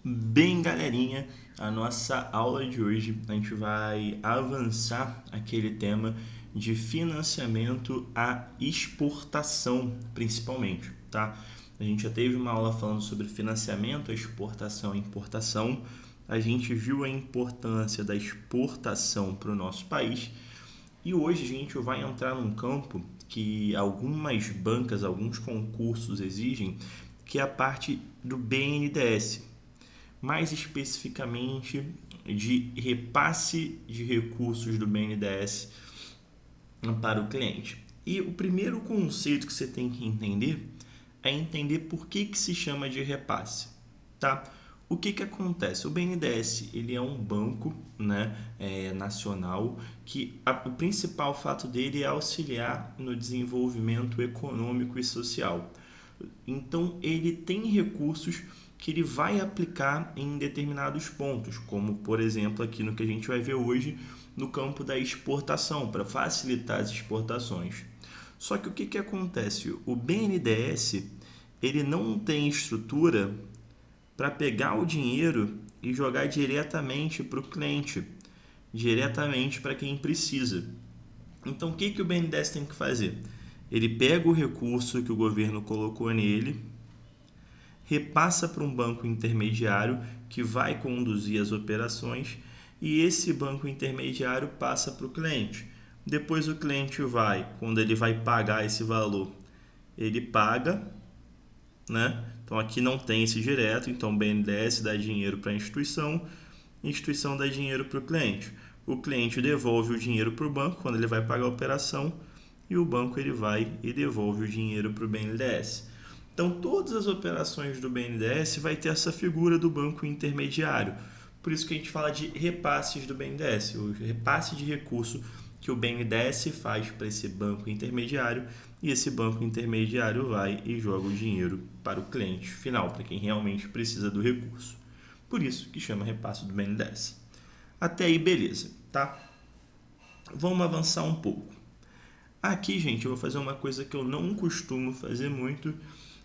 Bem, galerinha, a nossa aula de hoje a gente vai avançar aquele tema de financiamento à exportação, principalmente, tá? A gente já teve uma aula falando sobre financiamento à exportação e importação. A gente viu a importância da exportação para o nosso país e hoje a gente vai entrar num campo que algumas bancas, alguns concursos exigem, que é a parte do BNDES, mais especificamente de repasse de recursos do BNDES para o cliente. E o primeiro conceito que você tem que entender é entender por que se chama de repasse, tá? O que acontece? O BNDES ele é um banco, né, nacional que o principal fato dele é auxiliar no desenvolvimento econômico e social. Então ele tem recursos que ele vai aplicar em determinados pontos, como por exemplo aqui no que a gente vai ver hoje no campo da exportação, para facilitar as exportações. Só que o que acontece? O BNDES ele não tem estrutura para pegar o dinheiro e jogar diretamente para o cliente, diretamente para quem precisa. Então o que o BNDES tem que fazer? Ele pega o recurso que o governo colocou nele, repassa para um banco intermediário que vai conduzir as operações e esse banco intermediário passa para o cliente. Depois o cliente vai, quando ele vai pagar esse valor, ele paga, né? Então aqui não tem esse direto, então o BNDES dá dinheiro para a instituição dá dinheiro para o cliente. O cliente devolve o dinheiro para o banco quando ele vai pagar a operação e o banco ele vai e devolve o dinheiro para o BNDES. Então, todas as operações do BNDES vai ter essa figura do banco intermediário. Por isso que a gente fala de repasses do BNDES, o repasse de recurso que o BNDES faz para esse banco intermediário e esse banco intermediário vai e joga o dinheiro para o cliente final, para quem realmente precisa do recurso. Por isso que chama repasse do BNDES. Até aí, beleza, tá? Vamos avançar um pouco. Aqui, gente, eu vou fazer uma coisa que eu não costumo fazer muito,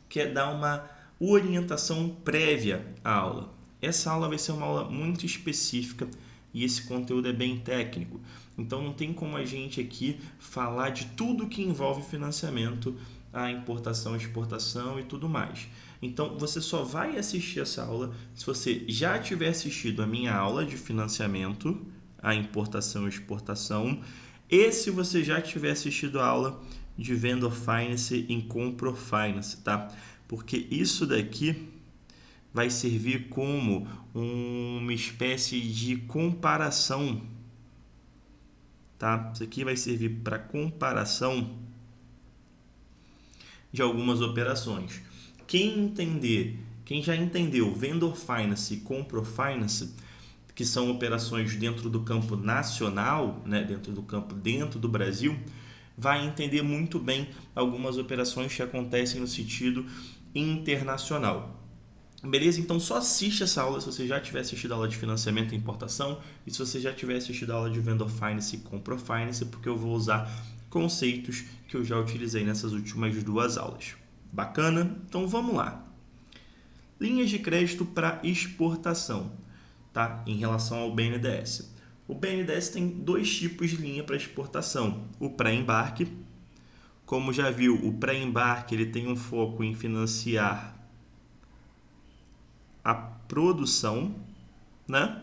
que é dar uma orientação prévia à aula. Essa aula vai ser uma aula muito específica e esse conteúdo é bem técnico. Então não tem como a gente aqui falar de tudo que envolve financiamento, a importação, exportação e tudo mais. Então você só vai assistir essa aula se você já tiver assistido a minha aula de financiamento, a importação e exportação, e se você já tiver assistido a aula de Vendor Finance em Compro Finance, tá? Porque isso daqui vai servir como uma espécie de comparação, tá? Isso aqui vai servir para comparação de algumas operações. Quem já entendeu Vendor Finance e Compro Finance, que são operações dentro do campo nacional, né, dentro do Brasil, vai entender muito bem algumas operações que acontecem no sentido internacional. Beleza? Então só assiste essa aula se você já tiver assistido a aula de financiamento e importação e se você já tiver assistido a aula de Vendor Finance e Compro Finance, porque eu vou usar conceitos que eu já utilizei nessas últimas duas aulas. Bacana? Então vamos lá. Linhas de crédito para exportação, tá? Em relação ao BNDES. O BNDES tem dois tipos de linha para exportação. O pré-embarque, como já viu, o pré-embarque ele tem um foco em financiar a produção, né?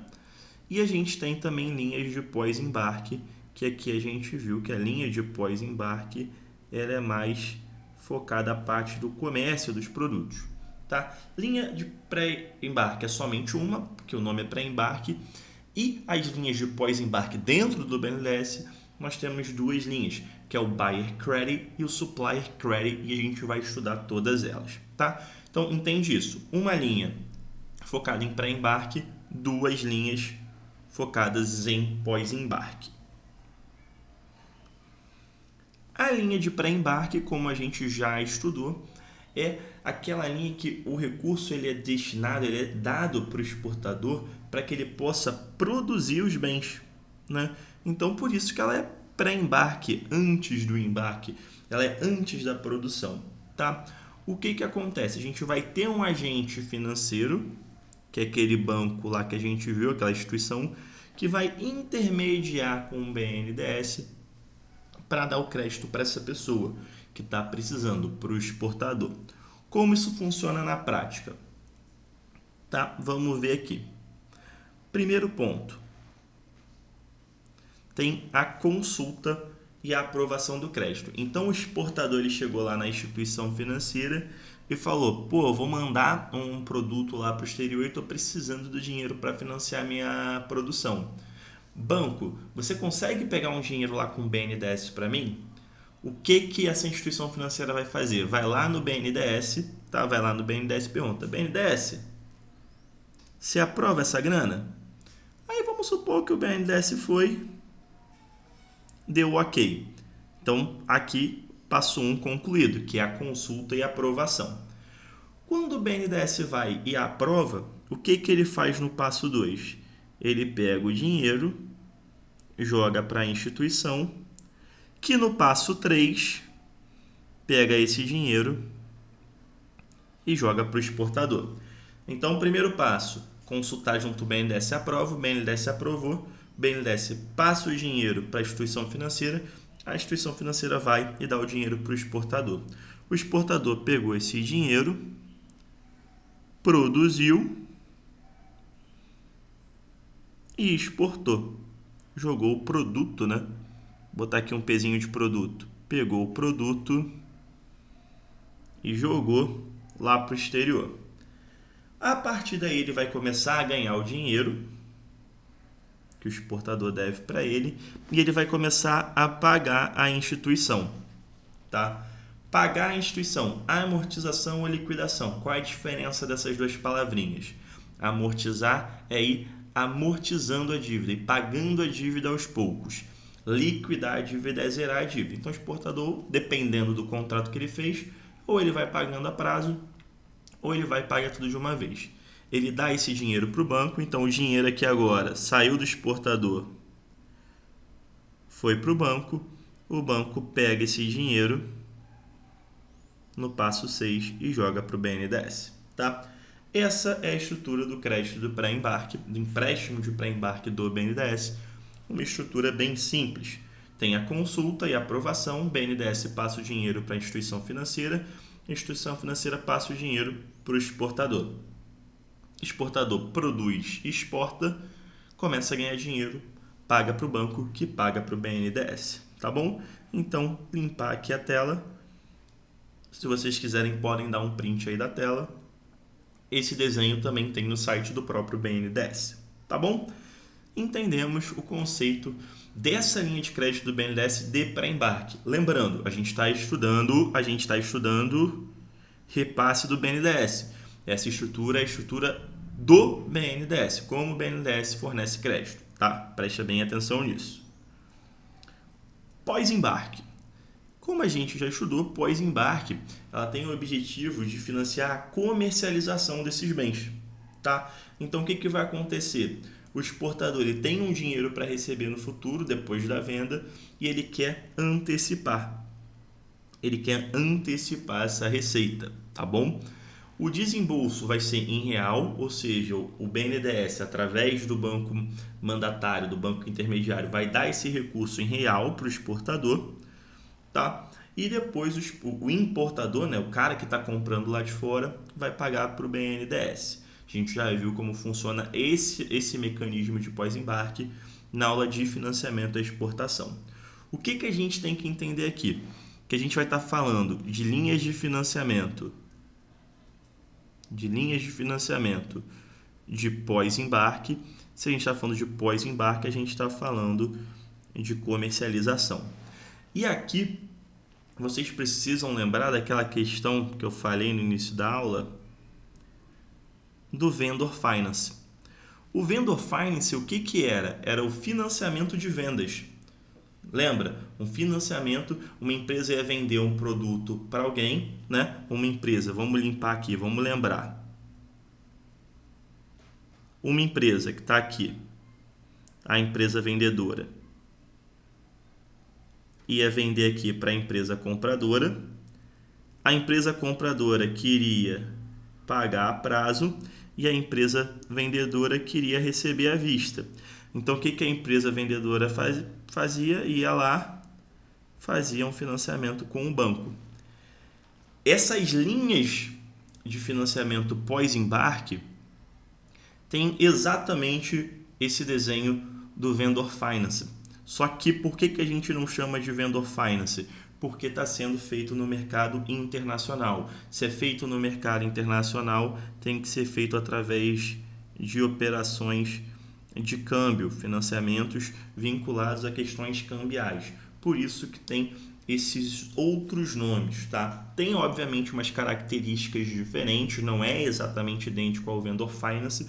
E a gente tem também linhas de pós-embarque, que aqui a gente viu que a linha de pós-embarque ela é mais focada a parte do comércio dos produtos, tá? Linha de pré-embarque é somente uma, porque o nome é pré-embarque, e as linhas de pós-embarque dentro do BNDES, nós temos duas linhas, que é o Buyer Credit e o Supplier Credit, e a gente vai estudar todas elas, tá? Então, entende isso. Uma linha focada em pré-embarque, duas linhas focadas em pós-embarque. A linha de pré-embarque, como a gente já estudou, é aquela linha que o recurso ele é destinado, ele é dado para o exportador para que ele possa produzir os bens, né? Então, por isso que ela é pré-embarque, antes do embarque, ela é antes da produção, tá? O que acontece? A gente vai ter um agente financeiro que é aquele banco lá que a gente viu, aquela instituição que vai intermediar com o BNDES para dar o crédito para essa pessoa que está precisando, para o exportador. Como isso funciona na prática? Tá? Vamos ver aqui. Primeiro ponto. Tem a consulta e a aprovação do crédito. Então, o exportador ele chegou lá na instituição financeira e falou, pô, eu vou mandar um produto lá para o exterior e estou precisando do dinheiro para financiar minha produção. Banco, você consegue pegar um dinheiro lá com o BNDES para mim? O que essa instituição financeira vai fazer? Vai lá no BNDES, tá? Vai lá no BNDES e pergunta, BNDES, você aprova essa grana? Aí vamos supor que o BNDES deu ok. Então, aqui passo 1 concluído, que é a consulta e aprovação. Quando o BNDES vai e aprova, o que ele faz no passo 2? Ele pega o dinheiro, joga para a instituição, que no passo 3 pega esse dinheiro e joga para o exportador. Então, o primeiro passo, consultar junto ao BNDES aprova, o BNDES aprovou, o BNDES passa o dinheiro para a instituição financeira, a instituição financeira vai e dá o dinheiro para o exportador. O exportador pegou esse dinheiro, produziu e exportou. Jogou o produto, né? Vou botar aqui um pezinho de produto. Pegou o produto e jogou lá para o exterior. A partir daí ele vai começar a ganhar o dinheiro que o exportador deve para ele e ele vai começar a pagar a instituição, tá? Pagar a instituição, amortização ou liquidação. Qual é a diferença dessas duas palavrinhas? Amortizar é ir amortizando a dívida e pagando a dívida aos poucos. Liquidar a dívida é zerar a dívida. Então o exportador, dependendo do contrato que ele fez, ou ele vai pagando a prazo, ou ele vai pagar tudo de uma vez. Ele dá esse dinheiro para o banco, então o dinheiro aqui agora saiu do exportador, foi para o banco pega esse dinheiro no passo 6 e joga para o BNDES. Tá? Essa é a estrutura do crédito do pré-embarque, do empréstimo de pré-embarque do BNDES, uma estrutura bem simples. Tem a consulta e a aprovação, o BNDES passa o dinheiro para a instituição financeira, a instituição financeira passa o dinheiro para o exportador. Exportador produz, exporta, começa a ganhar dinheiro, paga para o banco, que paga para o BNDES, tá bom? Então, limpar aqui a tela. Se vocês quiserem, podem dar um print aí da tela. Esse desenho também tem no site do próprio BNDES, tá bom? Entendemos o conceito dessa linha de crédito do BNDES de pré-embarque. Lembrando, a gente está estudando repasse do BNDES. Essa estrutura é a estrutura do BNDES, como o BNDES fornece crédito, tá? Preste bem atenção nisso. Pós-embarque. Como a gente já estudou, pós-embarque, ela tem o objetivo de financiar a comercialização desses bens, tá? Então, o que vai acontecer? O exportador ele tem um dinheiro para receber no futuro, depois da venda, e ele quer antecipar. Ele quer antecipar essa receita, tá bom? O desembolso vai ser em real, ou seja, o BNDES, através do banco mandatário, do banco intermediário, vai dar esse recurso em real para o exportador, tá? E depois o importador, né, o cara que está comprando lá de fora, vai pagar para o BNDES. A gente já viu como funciona esse mecanismo de pós-embarque na aula de financiamento à exportação. O que a gente tem que entender aqui? Que a gente vai estar falando de linhas de financiamento de pós-embarque. Se a gente está falando de pós-embarque, a gente está falando de comercialização. E aqui, vocês precisam lembrar daquela questão que eu falei no início da aula do Vendor Finance. O Vendor Finance, o que era? Era o financiamento de vendas. Lembra? Um financiamento, uma empresa ia vender um produto para alguém, né? Uma empresa, vamos limpar aqui, vamos lembrar. Uma empresa que está aqui, a empresa vendedora, ia vender aqui para a empresa compradora. A empresa compradora queria pagar a prazo e a empresa vendedora queria receber à vista. Então, o que a empresa vendedora fazia? Ia lá, fazia um financiamento com o banco. Essas linhas de financiamento pós-embarque têm exatamente esse desenho do Vendor Finance. Só que por que a gente não chama de Vendor Finance? Porque está sendo feito no mercado internacional. Se é feito no mercado internacional, tem que ser feito através de operações de câmbio, financiamentos vinculados a questões cambiais. Por isso que tem esses outros nomes, tá? Tem, obviamente, umas características diferentes, não é exatamente idêntico ao Vendor Finance,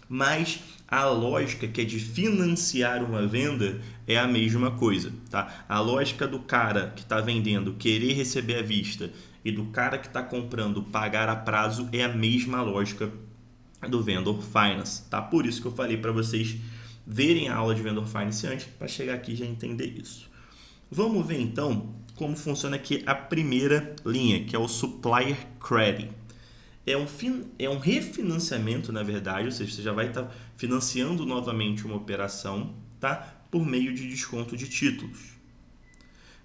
mas a lógica que é de financiar uma venda é a mesma coisa, tá? A lógica do cara que está vendendo querer receber à vista e do cara que está comprando pagar a prazo é a mesma lógica do Vendor Finance, tá? Por isso que eu falei para vocês verem a aula de Vendor Finance antes, para chegar aqui e já entender isso. Vamos ver então como funciona aqui a primeira linha, que é o Supplier Credit. É um refinanciamento, na verdade, ou seja, você já vai estar financiando novamente uma operação, tá? Por meio de desconto de títulos.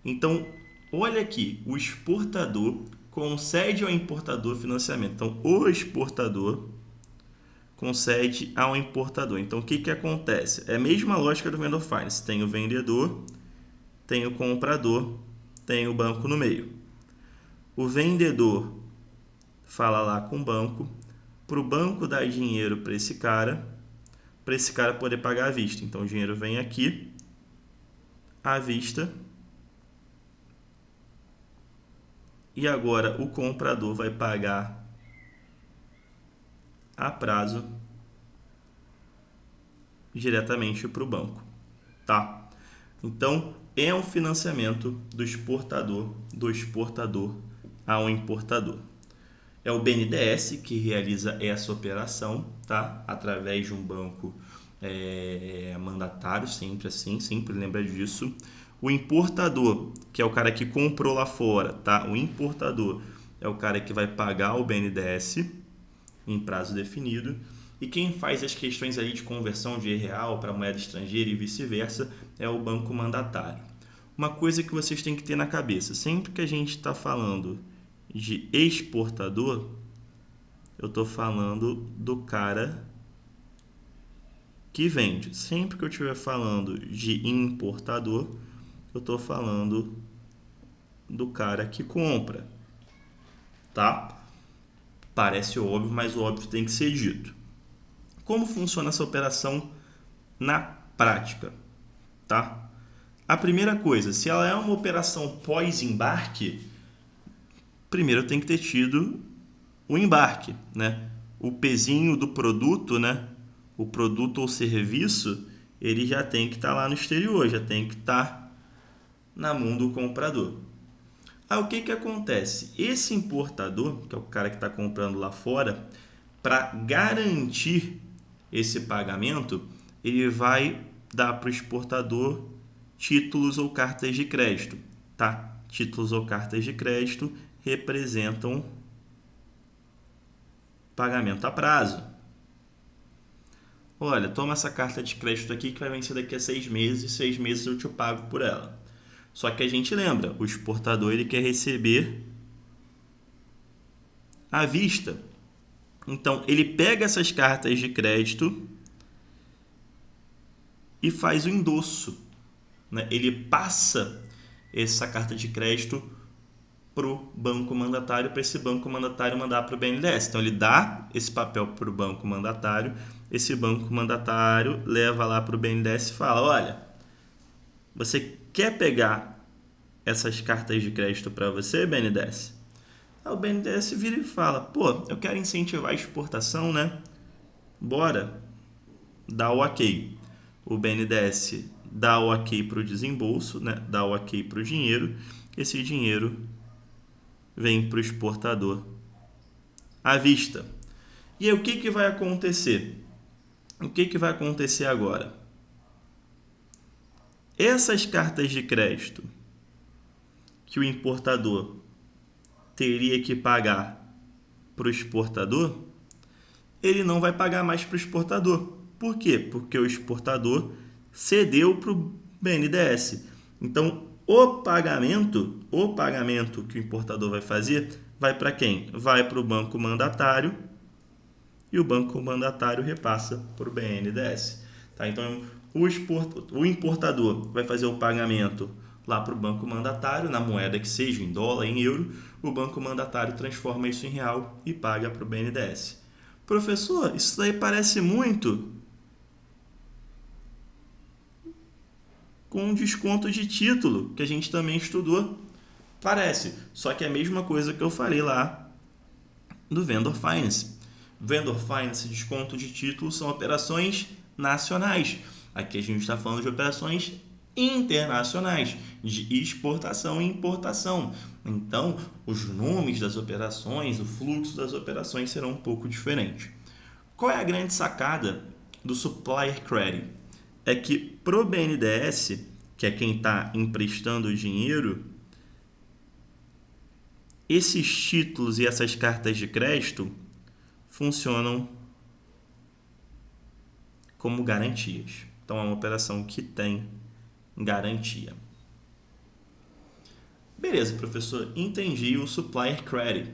Então, olha aqui, o exportador concede ao importador financiamento. Então, o exportador concede ao importador. Então, o que acontece? É a mesma lógica do Vendor Finance. Tem o vendedor, tem o comprador, tem o banco no meio. O vendedor fala lá com o banco, para o banco dar dinheiro para esse cara poder pagar à vista. Então, o dinheiro vem aqui, à vista, e agora o comprador vai pagar a prazo diretamente para o banco, tá? Então, é um financiamento do exportador ao importador. É o BNDES que realiza essa operação, tá? Através de um banco mandatário, sempre assim, sempre lembra disso. O importador, que é o cara que comprou lá fora, tá? O importador é o cara que vai pagar o BNDES em prazo definido. E quem faz as questões ali de conversão de real para moeda estrangeira e vice-versa é o banco mandatário. Uma coisa que vocês têm que ter na cabeça, sempre que a gente está falando de exportador, eu estou falando do cara que vende. Sempre que eu estiver falando de importador, eu estou falando do cara que compra, tá? Parece óbvio, mas o óbvio tem que ser dito. Como funciona essa operação na prática, tá? A primeira coisa, se ela é uma operação pós-embarque, primeiro tem que ter tido o embarque, né? O pezinho do produto, né? O produto ou serviço, ele já tem que estar lá no exterior, já tem que estar na mão do comprador. Aí o que acontece? Esse importador, que é o cara que está comprando lá fora, para garantir esse pagamento, ele vai dar para o exportador títulos ou cartas de crédito, tá? Títulos ou cartas de crédito representam pagamento a prazo. Olha, toma essa carta de crédito aqui que vai vencer daqui a 6 meses, 6 meses eu te pago por ela. Só que a gente lembra, o exportador ele quer receber à vista. Então, ele pega essas cartas de crédito e faz o endosso, né? Ele passa essa carta de crédito para o banco mandatário, para esse banco mandatário mandar para o BNDES. Então, ele dá esse papel para o banco mandatário, esse banco mandatário leva lá para o BNDES e fala, olha, você quer pegar essas cartas de crédito para você, BNDES? Aí o BNDES vira e fala, pô, eu quero incentivar a exportação, né? Bora, dá o ok. O BNDES dá o ok para o desembolso, né? Dá o ok para o dinheiro. Esse dinheiro vem para o exportador à vista. E aí o que vai acontecer? O que vai acontecer agora? Essas cartas de crédito que o importador teria que pagar para o exportador, ele não vai pagar mais para o exportador. Por quê? Porque o exportador cedeu para o BNDES. Então, o pagamento que o importador vai fazer vai para quem? Vai para o banco mandatário e o banco mandatário repassa para o BNDES. Tá? Então, o importador vai fazer o pagamento lá para o banco mandatário, na moeda que seja, em dólar, em euro, o banco mandatário transforma isso em real e paga para o BNDES. Professor, isso daí parece muito com um desconto de título, que a gente também estudou. Parece, só que é a mesma coisa que eu falei lá do Vendor Finance. Vendor Finance e desconto de título são operações nacionais. Aqui a gente está falando de operações internacionais, de exportação e importação. Então, os nomes das operações, o fluxo das operações serão um pouco diferentes. Qual é a grande sacada do Supplier Credit? É que pro BNDES, que é quem está emprestando o dinheiro, esses títulos e essas cartas de crédito funcionam como garantias. Então, é uma operação que tem garantia. Beleza, professor, entendi o Supplier Credit.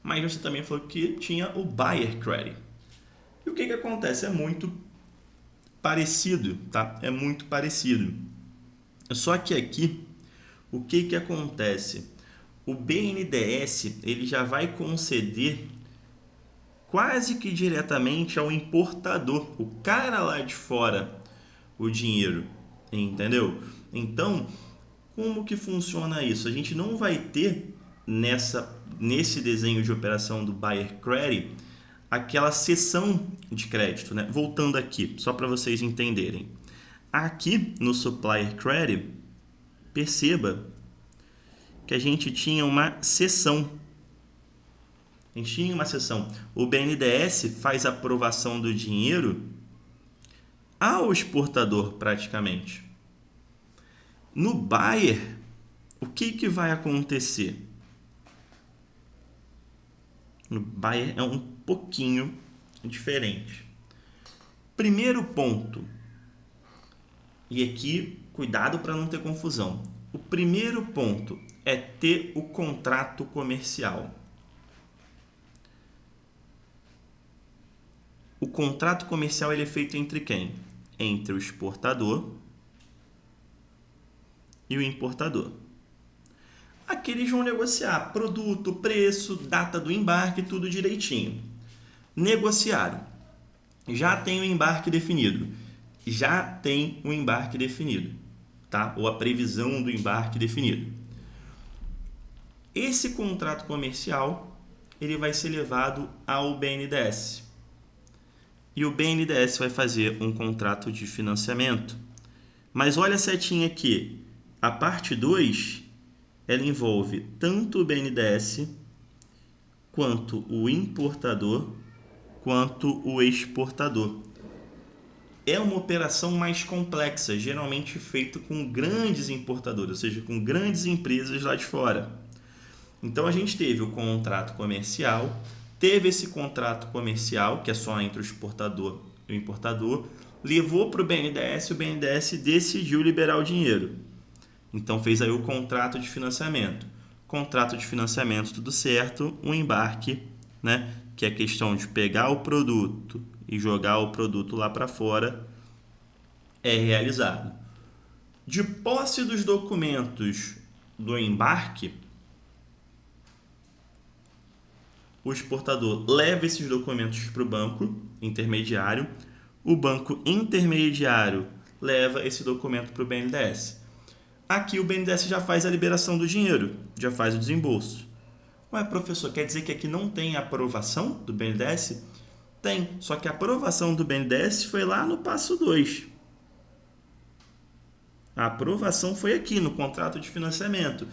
Mas você também falou que tinha o Buyer Credit. E o que acontece? É muito parecido, tá? É muito parecido. Só que aqui, o que acontece? O BNDES, ele já vai conceder quase que diretamente ao importador, o cara lá de fora, o dinheiro, entendeu? Então, como que funciona isso? A gente não vai ter nesse desenho de operação do Buyer Credit aquela cessão de crédito, né? Voltando aqui, só para vocês entenderem. Aqui no Supplier Credit, perceba que a gente tinha uma cessão. A gente tinha uma cessão. O BNDES faz a aprovação do dinheiro ao exportador, praticamente. No buyer, o que vai acontecer? No buyer é um pouquinho diferente. Primeiro ponto, e aqui cuidado para não ter confusão. O primeiro ponto é ter o contrato comercial. O contrato comercial ele é feito entre quem? Entre o exportador e o importador. Aqui eles vão negociar produto, preço, data do embarque, tudo direitinho. Negociaram. Já tem o embarque definido. Tá? Ou a previsão do embarque definido. Esse contrato comercial ele vai ser levado ao BNDES. E o BNDES vai fazer um contrato de financiamento. Mas olha a setinha aqui. A parte 2, ela envolve tanto o BNDES, quanto o importador, quanto o exportador. É uma operação mais complexa, geralmente feita com grandes importadores, ou seja, com grandes empresas lá de fora. Então a gente teve o contrato comercial, teve esse contrato comercial, que é só entre o exportador e o importador, levou para o BNDES, o BNDES decidiu liberar o dinheiro. Então fez aí o contrato de financiamento. Contrato de financiamento, tudo certo, um embarque, né, que é a questão de pegar o produto e jogar o produto lá para fora, é realizado. De posse dos documentos do embarque, o exportador leva esses documentos para o banco intermediário, o banco intermediário leva esse documento para o BNDES. Aqui o BNDES já faz a liberação do dinheiro, já faz o desembolso. Ué, professor, quer dizer que aqui não tem aprovação do BNDES? Tem, só que a aprovação do BNDES foi lá no passo 2. A aprovação foi aqui, no contrato de financiamento.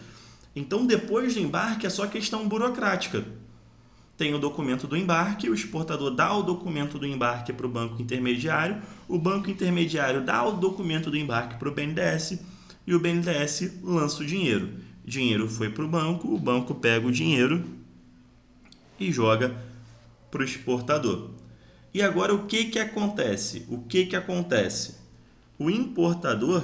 Então, depois do embarque, é só questão burocrática. Tem o documento do embarque, o exportador dá o documento do embarque para o banco intermediário, o banco intermediário dá o documento do embarque para o BNDES e o BNDES lança o dinheiro. O dinheiro foi para o banco pega o dinheiro e joga para o exportador. E agora o que acontece? O importador,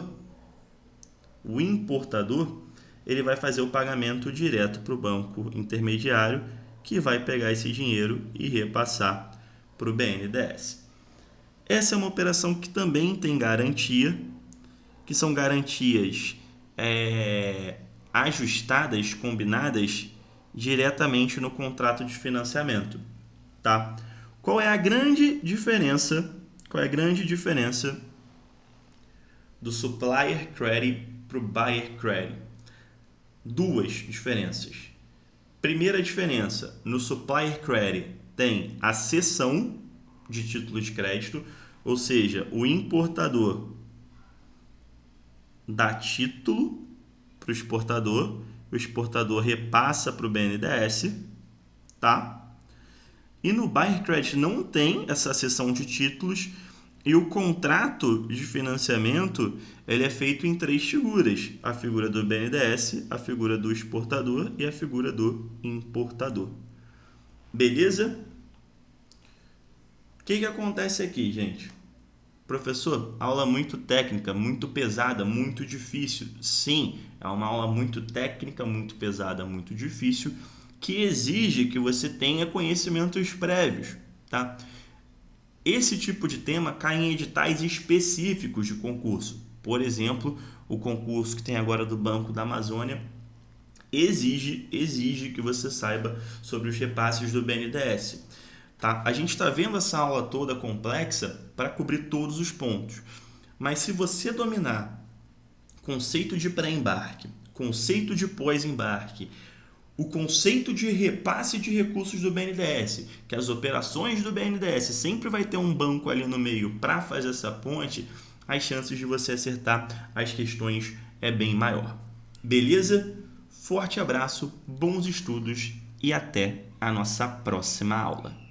ele vai fazer o pagamento direto para o banco intermediário, que vai pegar esse dinheiro e repassar para o BNDES. Essa é uma operação que também tem garantia, que são garantias ajustadas, combinadas diretamente no contrato de financiamento, tá? Qual é a grande diferença do supplier credit para o buyer credit? Duas diferenças. Primeira diferença, no supplier credit tem a cessão de título de crédito, ou seja, o importador dá título para o exportador repassa para o BNDES, tá? E no buyer credit não tem essa cessão de títulos e o contrato de financiamento ele é feito em 3 figuras: a figura do BNDES, a figura do exportador e a figura do importador. Beleza? O que acontece aqui, gente? Professor, aula muito técnica, muito pesada, muito difícil. Sim, é uma aula muito técnica, muito pesada, muito difícil, que exige que você tenha conhecimentos prévios, tá? Esse tipo de tema cai em editais específicos de concurso. Por exemplo, o concurso que tem agora do Banco da Amazônia exige que você saiba sobre os repasses do BNDES. Tá? A gente está vendo essa aula toda complexa para cobrir todos os pontos. Mas se você dominar conceito de pré-embarque, conceito de pós-embarque, o conceito de repasse de recursos do BNDES, que as operações do BNDES sempre vai ter um banco ali no meio para fazer essa ponte, as chances de você acertar as questões é bem maior. Beleza? Forte abraço, bons estudos e até a nossa próxima aula.